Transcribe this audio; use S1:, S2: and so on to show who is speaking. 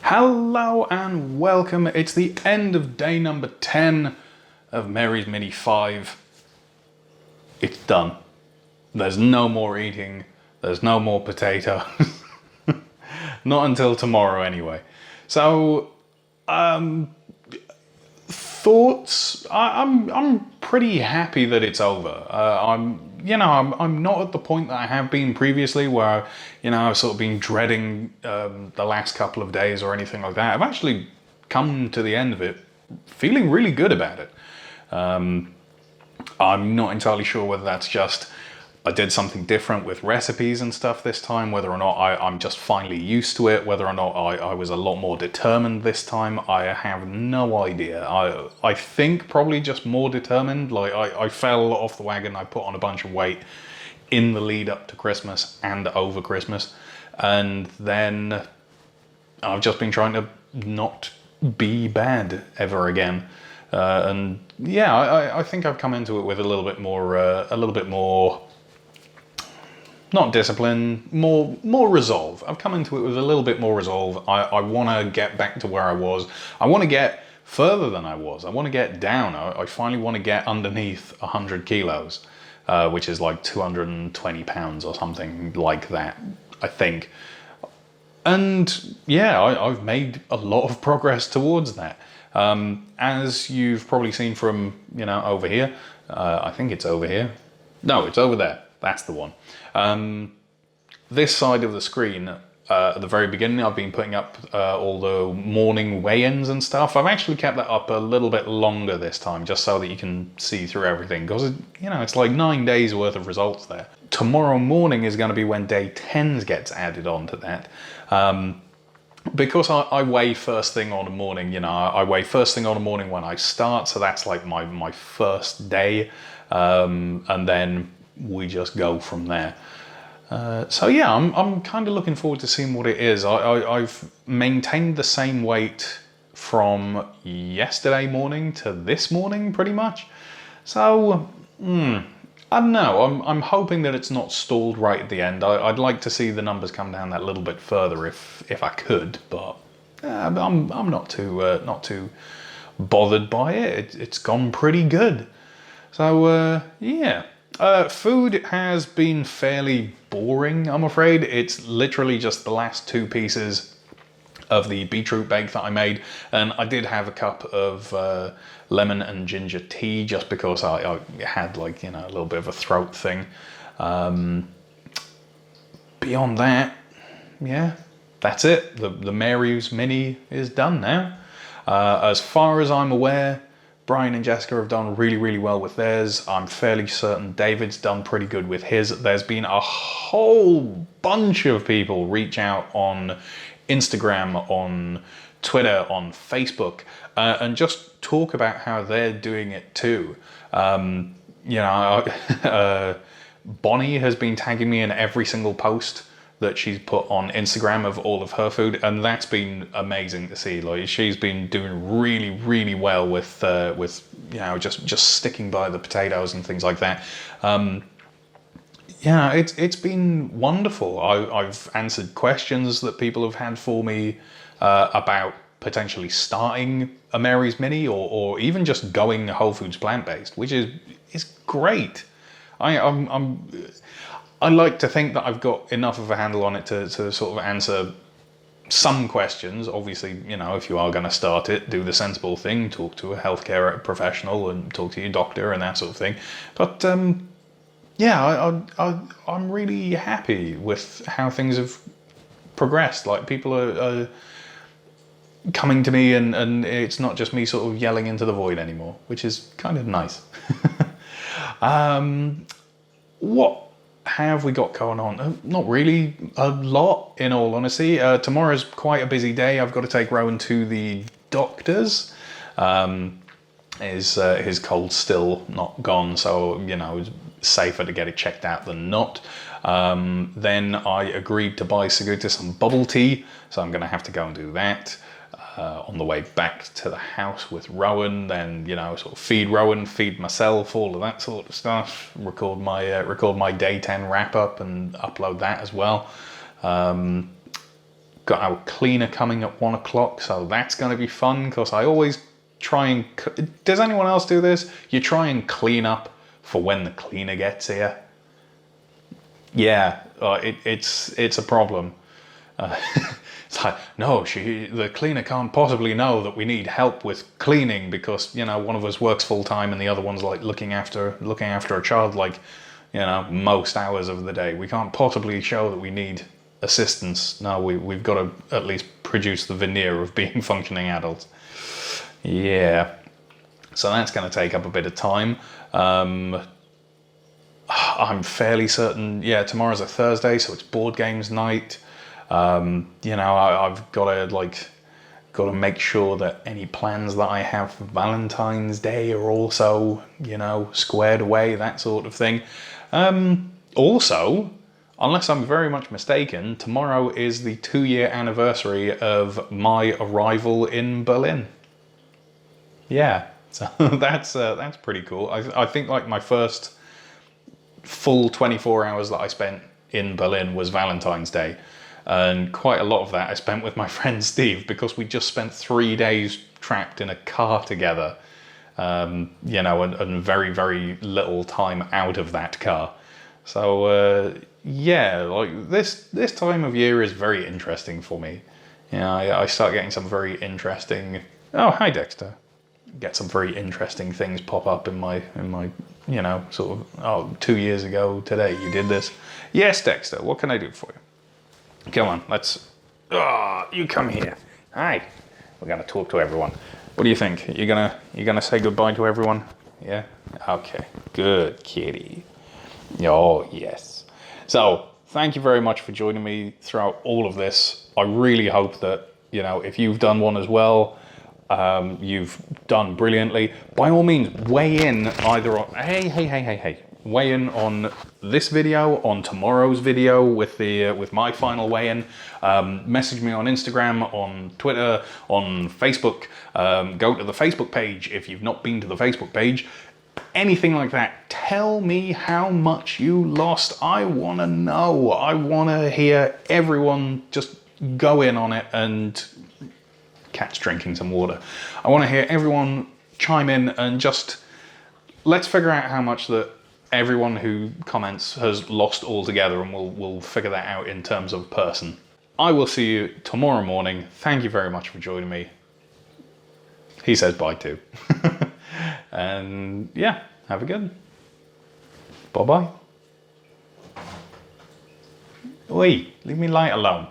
S1: Hello and welcome. It's the end of day number 10 of Mary's Mini 5. It's done. There's no more eating. There's no more potatoes. Not until tomorrow anyway. So, thoughts? I'm pretty happy that it's over. I'm not at the point that I have been previously where, I've sort of been dreading the last couple of days or anything like that. I've actually come to the end of it feeling really good about it. I'm not entirely sure whether that's just I did something different with recipes and stuff this time, whether or not I'm just finally used to it, whether or not I was a lot more determined this time. I have no idea. I think probably just more determined. Like I fell off the wagon. I put on a bunch of weight in the lead up to Christmas and over Christmas. And then I've just been trying to not be bad ever again. And yeah, I think I've come into it with a little bit more, not discipline, more resolve. I've come into it with a little bit more resolve. I want to get back to where I was. I want to get further than I was. I want to get down. I finally want to get underneath 100 kilos, which is like 220 pounds or something like that, I think. And yeah, I've made a lot of progress towards that. As you've probably seen from, over here, I think it's over here. No, it's over there. That's the one. This side of the screen, at the very beginning, I've been putting up all the morning weigh-ins and stuff. I've actually kept that up a little bit longer this time, just so that you can see through everything, because, it's like 9 days worth of results there. Tomorrow morning is going to be when day 10 gets added on to that. Because I weigh first thing on the morning, I weigh first thing on the morning when I start, so that's like my first day, and then we just go from there. So yeah, I'm kind of looking forward to seeing what it is. I've maintained the same weight from yesterday morning to this morning, pretty much. So, I don't know. I'm hoping that it's not stalled right at the end. I'd like to see the numbers come down that little bit further if I could, but I'm not too bothered by it. It's gone pretty good. So yeah. Food has been fairly boring, I'm afraid. It's literally just the last two pieces of the beetroot bake that I made, and I did have a cup of lemon and ginger tea just because I had a little bit of a throat thing. Beyond that, yeah, that's it. The Mary's Mini is done now. As far as I'm aware, Brian and Jessica have done really, really well with theirs. I'm fairly certain David's done pretty good with his. There's been a whole bunch of people reach out on Instagram, on Twitter, on Facebook, and just talk about how they're doing it too. Bonnie has been tagging me in every single post that she's put on Instagram of all of her food, and that's been amazing to see. Like, she's been doing really, really well with just sticking by the potatoes and things like that. It's been wonderful. I've answered questions that people have had for me about potentially starting a Mary's Mini or even just going whole foods plant-based, which is great. I like to think that I've got enough of a handle on it to sort of answer some questions. Obviously, if you are going to start it, do the sensible thing, talk to a healthcare professional and talk to your doctor and that sort of thing. But I'm really happy with how things have progressed. Like, people are coming to me and it's not just me sort of yelling into the void anymore, which is kind of nice. What have we got going on? Not really a lot, in all honesty. Tomorrow's quite a busy day. I've got to take Rowan to the doctor's. His cold's still not gone, so it's safer to get it checked out than not. Then I agreed to buy Saguta some bubble tea, so I'm going to have to go and do that. On the way back to the house with Rowan, then sort of feed Rowan, feed myself, all of that sort of stuff. Record my day 10 wrap up and upload that as well. got our cleaner coming at 1 o'clock, so that's going to be fun because I always try and... Does anyone else do this? You try and clean up for when the cleaner gets here. Yeah, it's a problem. It's like, no, the cleaner can't possibly know that we need help with cleaning because, you know, one of us works full time and the other one's like looking after a child, like, you know, most hours of the day. We can't possibly show that we need assistance. No, we've got to at least produce the veneer of being functioning adults. Yeah, so that's going to take up a bit of time. I'm fairly certain, yeah, tomorrow's a Thursday, so it's board games night. You know, I've got to make sure that any plans that I have for Valentine's Day are also, you know, squared away, that sort of thing. Also, unless I'm very much mistaken, tomorrow is the 2-year anniversary of my arrival in Berlin. Yeah, so that's pretty cool. I think like my first full 24 hours that I spent in Berlin was Valentine's Day. And quite a lot of that I spent with my friend Steve because we just spent 3 days trapped in a car together, you know, and very, very little time out of that car. So, yeah, like this time of year is very interesting for me. You know, I start getting some very interesting... Oh, hi, Dexter. Get some very interesting things pop up in my, you know, sort of, 2 years ago today you did this. Yes, Dexter, what can I do for you? Come on, let's... Oh, you come here. Hi. We're gonna talk to everyone. What do you think? You're gonna say goodbye to everyone? Yeah? Okay. Good kitty. Oh, yes. So, thank you very much for joining me throughout all of this. I really hope that, you know, if you've done one as well, you've done brilliantly. By all means, weigh in either on... Hey. Weigh in on this video, on tomorrow's video with my final weigh-in. Message me on Instagram, on Twitter, on Facebook. Go to the Facebook page if you've not been to the Facebook page. Anything like that. Tell me how much you lost. I want to know. I want to hear everyone just go in on it and... Cat's drinking some water. I want to hear everyone chime in and just... Let's figure out how much that everyone who comments has lost altogether, and we'll figure that out in terms of person. I will see you tomorrow morning. Thank you very much for joining me. He says bye too. And yeah, have a good. Bye-bye. Oi, leave me light alone.